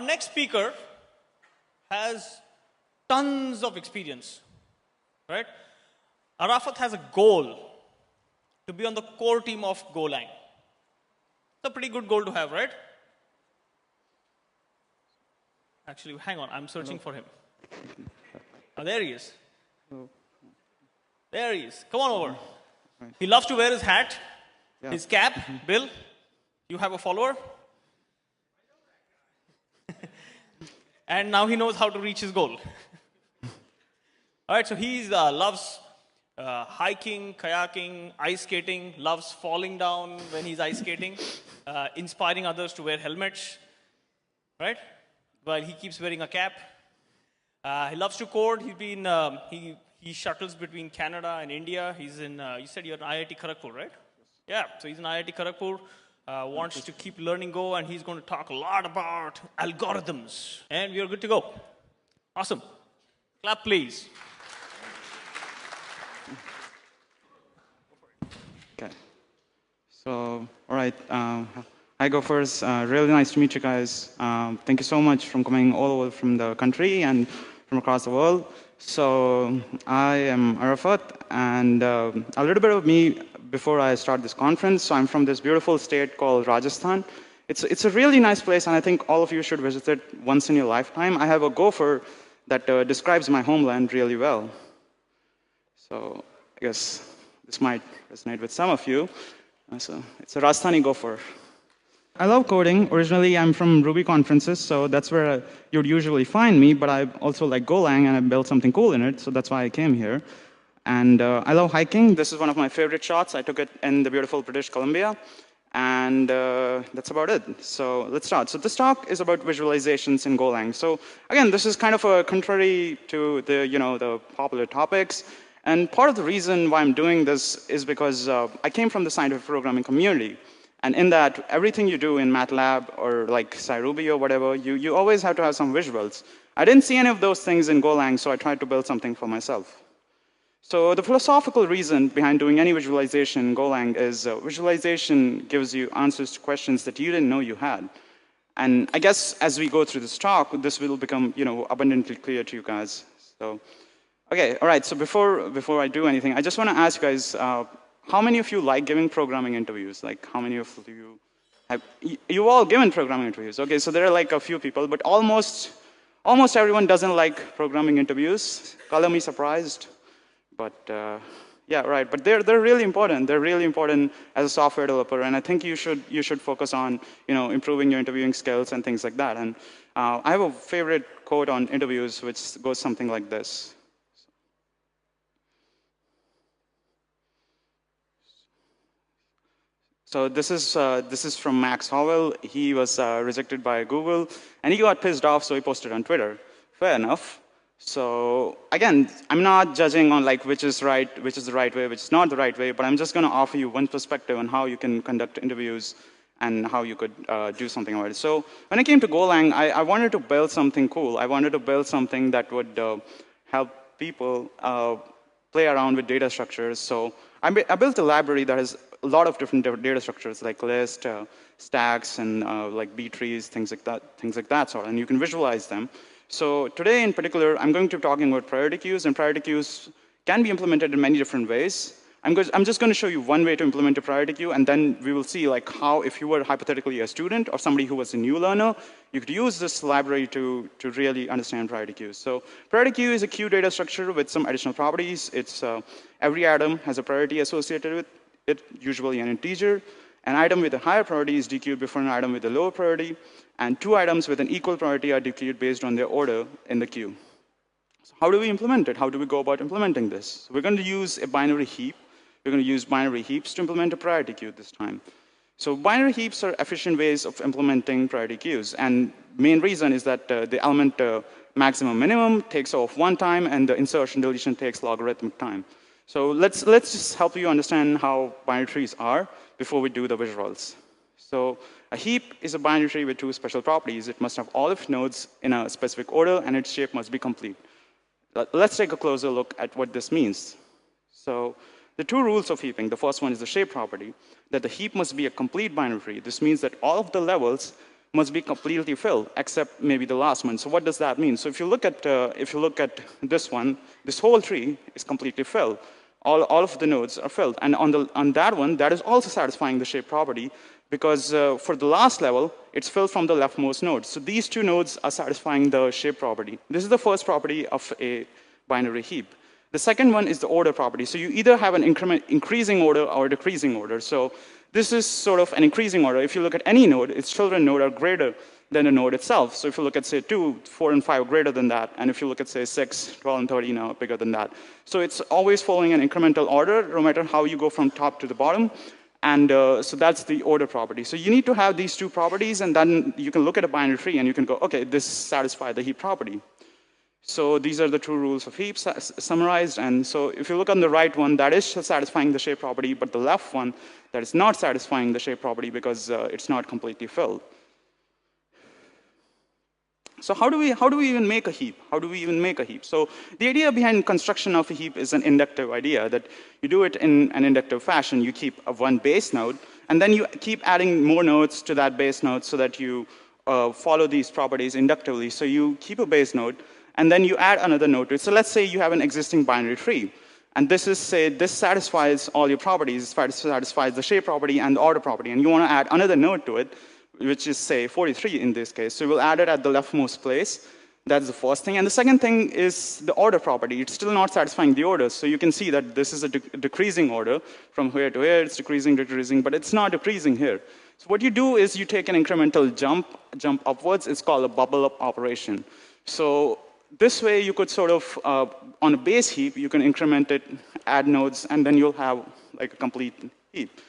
next speaker has tons of experience, right? Arafat has a goal to be on the core team of Golang. It's a pretty good goal to have, right? Actually, hang on, I'm searching for him. Oh, there he is. There he is. Come on over. He loves to wear his hat, his cap. Bill, you have a follower? And now he knows how to reach his goal. All right, so he loves hiking, kayaking, ice skating, loves falling down when he's ice skating, inspiring others to wear helmets, right? While he keeps wearing a cap. He loves to code. He shuttles between Canada and India. He's in, you said you're in IIT Kharagpur, right? Yeah, so he's in IIT Kharagpur. Wants to keep learning Go, and he's going to talk a lot about algorithms. And we are good to go. Awesome. Clap, please. Okay. So, all right. I go first. Really nice to meet you guys. Thank you so much for coming all over from the country and from across the world. So I am Arafat, and a little bit of me before I start this conference. So I'm from this beautiful state called Rajasthan. It's a really nice place, and I think all of you should visit it once in your lifetime. I have a gopher that describes my homeland really well. So I guess this might resonate with some of you. So it's a Rajasthani gopher. I love coding. Originally, I'm from Ruby conferences, so that's where you'd usually find me, but I also like Golang, and I built something cool in it, so that's why I came here. And I love hiking. This is one of my favorite shots. I took it in the beautiful British Columbia, and that's about it. So let's start. So this talk is about visualizations in Golang. So again, this is kind of a contrary to the popular topics. And part of the reason why I'm doing this is because I came from the scientific programming community. And in that, everything you do in MATLAB or like SciRuby or whatever, you always have to have some visuals. I didn't see any of those things in Golang, so I tried to build something for myself. So the philosophical reason behind doing any visualization in Golang is visualization gives you answers to questions that you didn't know you had. And I guess as we go through this talk, this will become abundantly clear to you guys. So, okay, all right. So before I do anything, I just want to ask you guys, how many of you like giving programming interviews? Like, how many of you have you all given programming interviews? Okay, so there are like a few people, but almost everyone doesn't like programming interviews. Color me surprised. But yeah, right. But they're really important. They're really important as a software developer, and I think you should focus on improving your interviewing skills and things like that. And I have a favorite quote on interviews, which goes something like this. So this is from Max Howell. He was rejected by Google, and he got pissed off, so he posted on Twitter. Fair enough. So again, I'm not judging on like which is the right way, which is not the right way, but I'm just going to offer you one perspective on how you can conduct interviews and how you could do something about it. So when I came to Golang, I wanted to build something cool. I wanted to build something that would help people play around with data structures. So I built a library that has a lot of different data structures like list, stacks, and like B trees, things like that sort, and you can visualize them. So today in particular, I'm going to be talking about priority queues, and priority queues can be implemented in many different ways. I'm just going to show you one way to implement a priority queue, and then we will see like how, if you were hypothetically a student or somebody who was a new learner, you could use this library to really understand priority queues. So priority queue is a queue data structure with some additional properties. It's every item has a priority associated with it, usually an integer. An item with a higher priority is dequeued before an item with a lower priority, and two items with an equal priority are dequeued based on their order in the queue. So how do we implement it? How do we go about implementing this? So we're going to use a binary heap. We're going to use binary heaps to implement a priority queue this time. So binary heaps are efficient ways of implementing priority queues, and main reason is that the element maximum minimum takes off one time, and the insertion deletion takes logarithmic time. So let's just help you understand how binary trees are before we do the visuals. So a heap is a binary tree with two special properties. It must have all of its nodes in a specific order, and its shape must be complete. Let's take a closer look at what this means. So the two rules of heaping. The first one is the shape property, that the heap must be a complete binary tree. This means that all of the levels must be completely filled, except maybe the last one. So what does that mean? So if you look at this one, this whole tree is completely filled. All of the nodes are filled, and on that one, that is also satisfying the shape property, because for the last level, it's filled from the leftmost node. So these two nodes are satisfying the shape property. This is the first property of a binary heap. The second one is the order property. So you either have an increasing order or decreasing order. So this is sort of an increasing order. If you look at any node, its children node are greater than the node itself. So if you look at, say, 2, 4, and 5 are greater than that. And if you look at, say, 6, 12, and 13 are bigger than that. So it's always following an incremental order, no matter how you go from top to the bottom. And so that's the order property. So you need to have these two properties, and then you can look at a binary tree, and you can go, OK, this satisfies the heap property. So these are the two rules of heaps summarized. And so if you look on the right one, that is satisfying the shape property, but the left one, that is not satisfying the shape property because it's not completely filled. So how do we even make a heap? How do we even make a heap? So the idea behind construction of a heap is an inductive idea, that you do it in an inductive fashion. You keep one base node, and then you keep adding more nodes to that base node so that you follow these properties inductively. So you keep a base node, and then you add another node to it. So let's say you have an existing binary tree. And this is, say, this satisfies all your properties, satisfies the shape property and the order property. And you want to add another node to it, which is, say, 43 in this case. So we'll add it at the leftmost place. That's the first thing. And the second thing is the order property. It's still not satisfying the order. So you can see that this is a decreasing order. From here to here, it's decreasing, decreasing, but it's not decreasing here. So what you do is you take an incremental jump upwards. It's called a bubble up operation. So this way, you could sort of, on a base heap, you can increment it, add nodes, and then you'll have like a complete heap.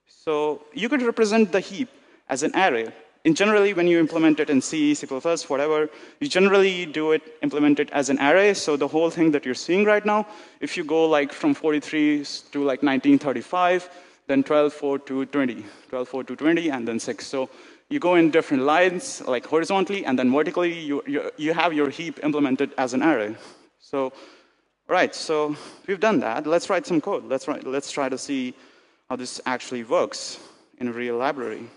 So you could represent the heap as an array. And generally, when you implement it in C, C++, whatever, you generally implement it as an array. So the whole thing that you're seeing right now, if you go like from 43 to like 1935, then 12, 4 to 20, 12, 4 to 20, and then 6. So you go in different lines, like horizontally, and then vertically, you have your heap implemented as an array. So, right, so we've done that. Let's write some code. Let's try to see how this actually works in a real library.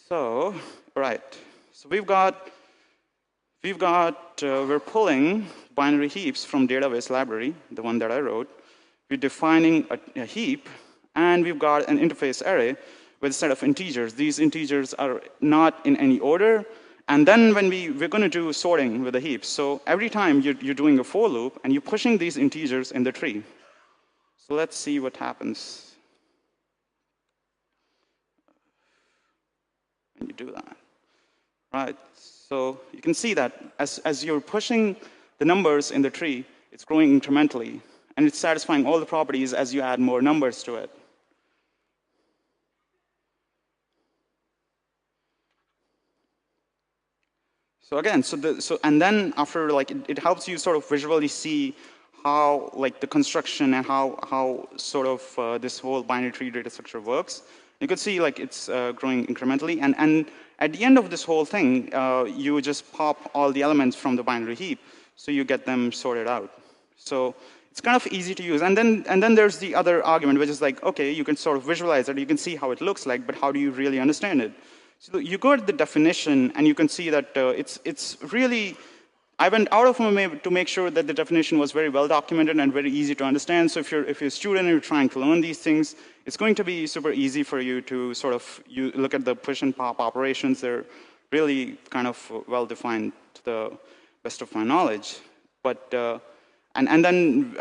So, right, so we're pulling binary heaps from database library, the one that I wrote. We're defining a heap, and we've got an interface array with a set of integers. These integers are not in any order. And then when we're going to do sorting with the heaps. So every time you're doing a for loop, and you're pushing these integers in the tree. So let's see what happens when you do that. Right, so you can see that as you're pushing the numbers in the tree, it's growing incrementally. And it's satisfying all the properties as you add more numbers to it. So again, and then after, like, it helps you sort of visually see how, like, the construction and how sort of this whole binary tree data structure works. You could see, like, it's growing incrementally. And at the end of this whole thing, you just pop all the elements from the binary heap, so you get them sorted out. So it's kind of easy to use. And then there's the other argument, which is like, OK, you can sort of visualize it. You can see how it looks like, but how do you really understand it? So you go to the definition, and you can see that it's really, I went out of my way to make sure that the definition was very well documented and very easy to understand. So if you're a student and you're trying to learn these things, it's going to be super easy for you to sort of, you look at the push and pop operations. They're really kind of well defined to the best of my knowledge. But and then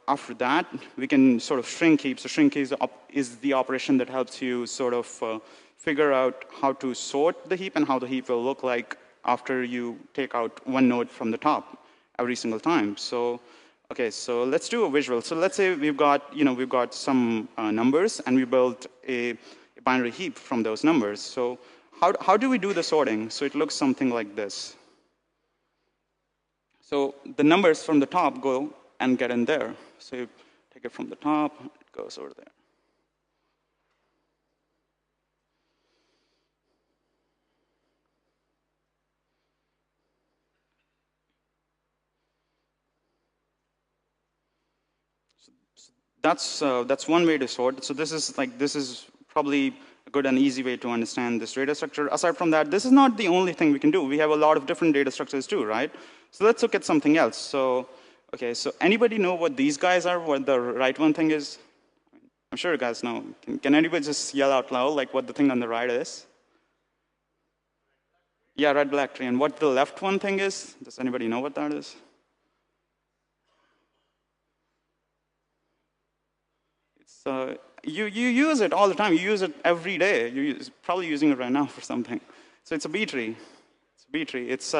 after that, we can sort of shrink heap. So shrink is the operation that helps you sort of figure out how to sort the heap and how the heap will look like after you take out one node from the top every single time. So, okay, so let's do a visual. So let's say we've got some numbers, and we built a binary heap from those numbers. So how do we do the sorting? So it looks something like this. So the numbers from the top go and get in there. So you take it from the top, it goes over there. That's one way to sort. So this is probably a good and easy way to understand this data structure. Aside from that, this is not the only thing we can do. We have a lot of different data structures too, right? So let's look at something else. So, okay, so anybody know what these guys are, what the right one thing is? I'm sure you guys know. Can anybody just yell out loud like what the thing on the right is? Yeah, red, black tree. And what the left one thing is? Does anybody know what that is? It's, you use it all the time. You use it every day. You're probably using it right now for something. So it's a B tree. It's a B tree. It's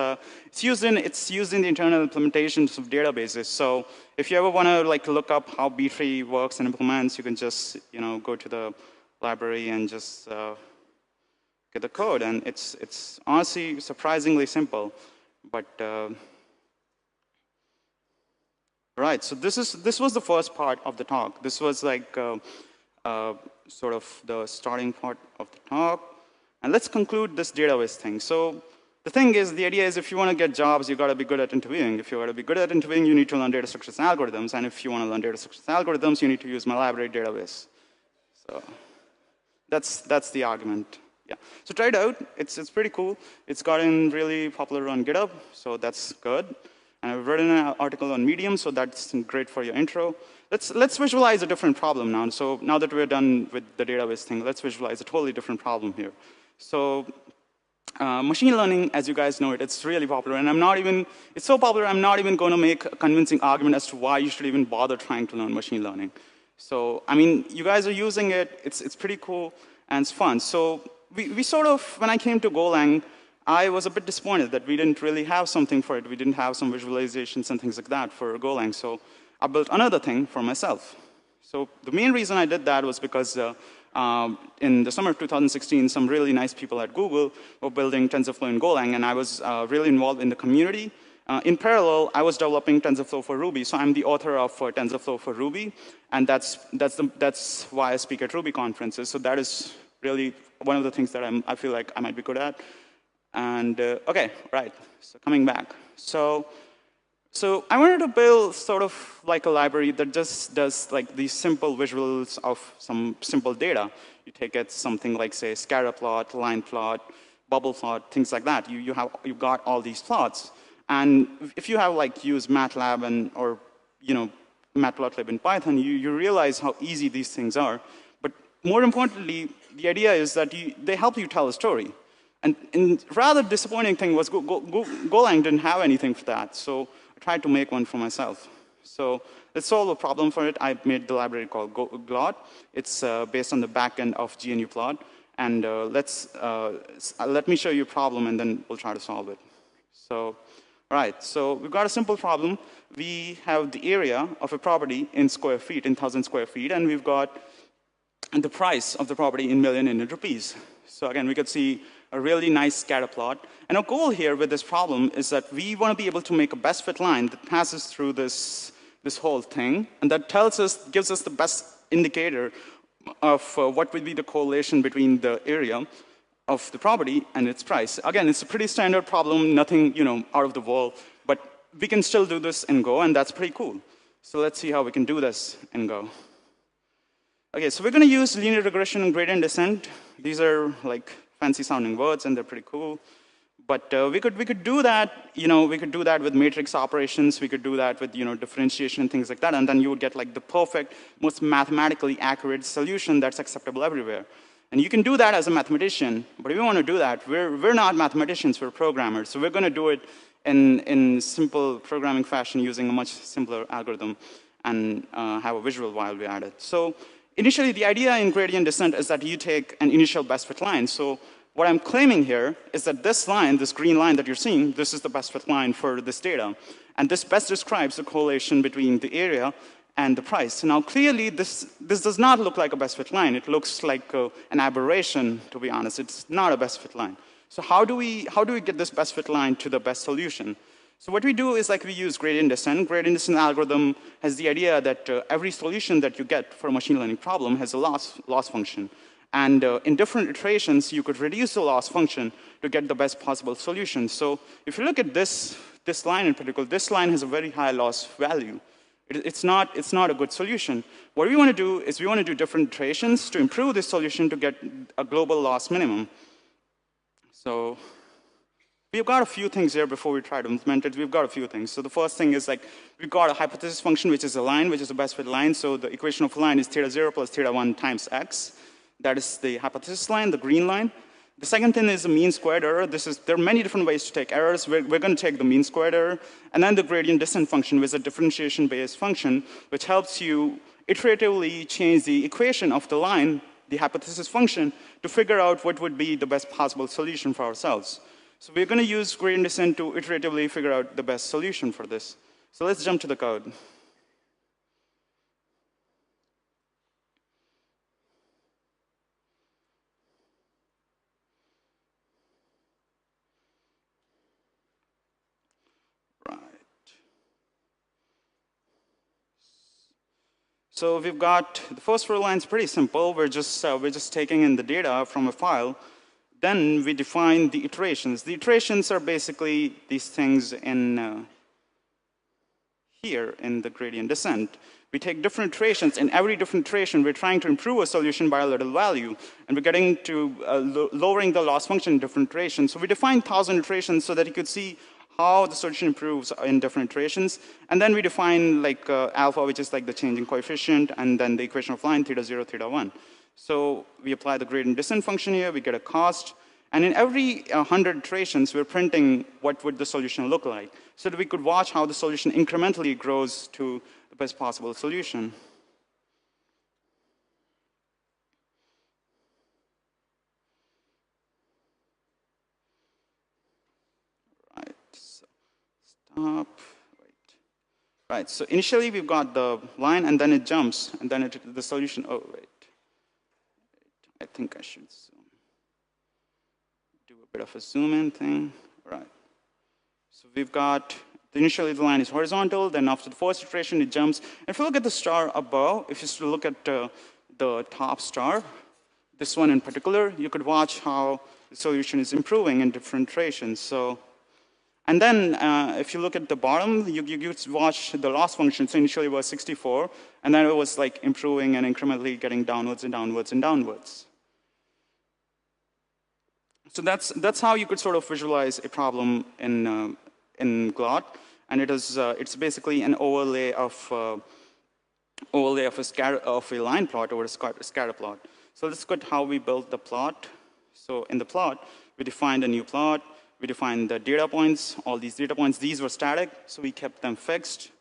used in the internal implementations of databases. So if you ever want to like look up how B tree works and implements, you can just go to the library and just get the code. And it's honestly surprisingly simple, but. Right, so this was the first part of the talk. This was like sort of the starting part of the talk. And let's conclude this database thing. So the thing is, the idea is if you want to get jobs, you got to be good at interviewing. If you want to be good at interviewing, you need to learn data structures and algorithms. And if you want to learn data structures and algorithms, you need to use my library database. So that's the argument. Yeah. So try it out. It's pretty cool. It's gotten really popular on GitHub, so that's good. And I've written an article on Medium, so that's great for your intro. Let's visualize a different problem now. So now that we're done with the database thing, let's visualize a totally different problem here. So machine learning, as you guys know it's really popular. And it's so popular, I'm not even going to make a convincing argument as to why you should even bother trying to learn machine learning. So, I mean, you guys are using it. It's pretty cool, and it's fun. So we sort of, when I came to Golang, I was a bit disappointed that we didn't really have something for it. We didn't have some visualizations and things like that for Golang. So I built another thing for myself. So the main reason I did that was because in the summer of 2016, some really nice people at Google were building TensorFlow in Golang, and I was really involved in the community. In parallel, I was developing TensorFlow for Ruby. So I'm the author of TensorFlow for Ruby, and that's why I speak at Ruby conferences. So that is really one of the things that I feel like I might be good at. And OK, right, so coming back. So I wanted to build sort of like a library that just does like these simple visuals of some simple data. You take it something like, say, scatter plot, line plot, bubble plot, things like that. You've got all these plots. And if you have like used MATLAB or Matplotlib in Python, you realize how easy these things are. But more importantly, the idea is that they help you tell a story. And rather disappointing thing was Golang didn't have anything for that. So I tried to make one for myself. So let's solve a problem for it. I made the library called Glot. It's based on the backend of GNU Plot. And let me show you a problem, and then we'll try to solve it. So, all right, so we've got a simple problem. We have the area of a property in square feet, in 1,000 square feet, and we've got the price of the property in million Indian rupees. So again, we could see a really nice scatter plot. And our goal here with this problem is that we want to be able to make a best fit line that passes through this whole thing, and that gives us the best indicator of what would be the correlation between the area of the property and its price. Again, it's a pretty standard problem, nothing out of the wall, but we can still do this in Go, and that's pretty cool. So let's see how we can do this in Go. Okay, so we're going to use linear regression and gradient descent. These are like fancy sounding words, and they're pretty cool. But we could do that. We could do that with matrix operations. We could do that with differentiation and things like that, and then you would get like the perfect, most mathematically accurate solution that's acceptable everywhere. And you can do that as a mathematician, but if we want to do that, we're not mathematicians, we're programmers. So we're going to do it in simple programming fashion using a much simpler algorithm and have a visual while we add it. So initially, the idea in gradient descent is that you take an initial best fit line. So what I'm claiming here is that this line, this green line that you're seeing, this is the best fit line for this data. And this best describes the correlation between the area and the price. Now, clearly, this does not look like a best fit line. It looks like an aberration, to be honest. It's not a best fit line. So how do we get this best fit line to the best solution? So what we do is like we use gradient descent. Gradient descent algorithm has the idea that every solution that you get for a machine learning problem has a loss function. And in different iterations, you could reduce the loss function to get the best possible solution. So if you look at this line in particular, this line has a very high loss value. It's not a good solution. What we want to do is we want to do different iterations to improve this solution to get a global loss minimum. So we've got a few things here before we try to implement it. We've got a few things. So the first thing is like we've got a hypothesis function, which is a line, which is the best fit line. So the equation of a line is theta 0 plus theta 1 times x. That is the hypothesis line, the green line. The second thing is the mean squared error. There are many different ways to take errors. We're going to take the mean squared error. And then the gradient descent function, which is a differentiation-based function, which helps you iteratively change the equation of the line, the hypothesis function, to figure out what would be the best possible solution for ourselves. So we're going to use gradient descent to iteratively figure out the best solution for this. So let's jump to the code. So we've got the first row line is pretty simple. We're just taking in the data from a file. Then we define the iterations. The iterations are basically these things in here in the gradient descent. We take different iterations. In every different iteration, we're trying to improve a solution by a little value. And we're getting to lowering the loss function in different iterations. So we define 1,000 iterations so that you could see how the solution improves in different iterations. And then we define like alpha, which is like the changing coefficient, and then the equation of line, theta 0, theta 1. So we apply the gradient descent function here, we get a cost. And in every 100 iterations, we're printing what would the solution look like, so that we could watch how the solution incrementally grows to the best possible solution. Right, so stop, wait. Right, so initially we've got the line, and then it jumps, and then the solution, oh, wait. I think I should do a bit of a zoom in thing. Right. So we've got, initially the line is horizontal, then after the first iteration it jumps. And if you look at the star above, if you look at the top star, this one in particular, you could watch how the solution is improving in different iterations. So, and then if you look at the bottom, you watch the loss function. So initially it was 64, and then it was like improving and incrementally getting downwards and downwards and downwards. So that's how you could sort of visualize a problem in GLOT, and it's basically an overlay of a line plot over a scatter plot. So let's look at how we built the plot. So in the plot, we defined a new plot. We defined the data points. All these data points, these were static, so we kept them fixed.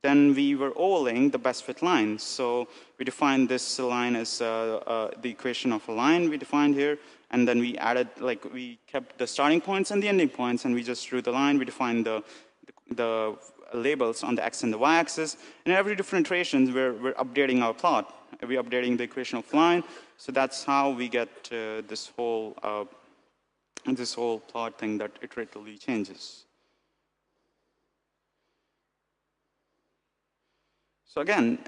Then we were overlaying the best fit line. So we defined this line as the equation of a line we defined here. And then we added, like, we kept the starting points and the ending points, and we just drew the line. We defined the labels on the x and the y axis. And in every different iteration, we're updating our plot. We're updating the equation of line. So that's how we get this whole plot thing that iteratively changes. So again,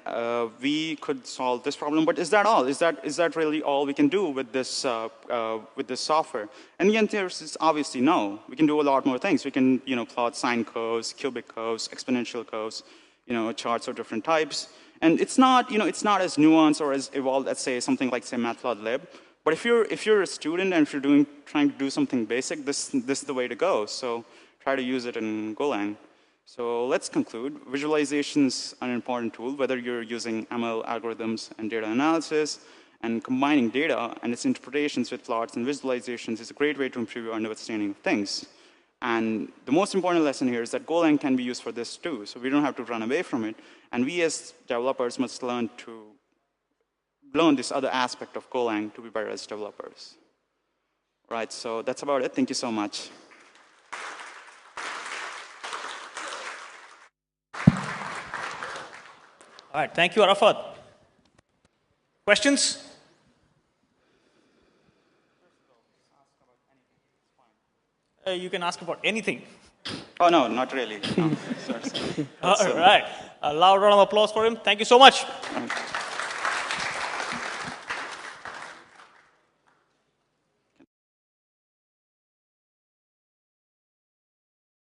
we could solve this problem, but is that all? Is that really all we can do with this software? And the answer is obviously no. We can do a lot more things. We can plot sine curves, cubic curves, exponential curves, charts of different types. And it's not as nuanced or as evolved as something like matplotlib. But if you're a student and if you're trying to do something basic, this is the way to go. So try to use it in Golang. So let's conclude. Visualizations are an important tool, whether you're using ML algorithms and data analysis, and combining data and its interpretations with plots and visualizations is a great way to improve your understanding of things. And the most important lesson here is that Golang can be used for this too, so we don't have to run away from it. And we as developers must learn this other aspect of Golang to be better as developers. Right, so that's about it. Thank you so much. All right, thank you, Arafat. Questions? You can ask about anything. Oh, no, not really. No. All right. A loud round of applause for him. Thank you so much.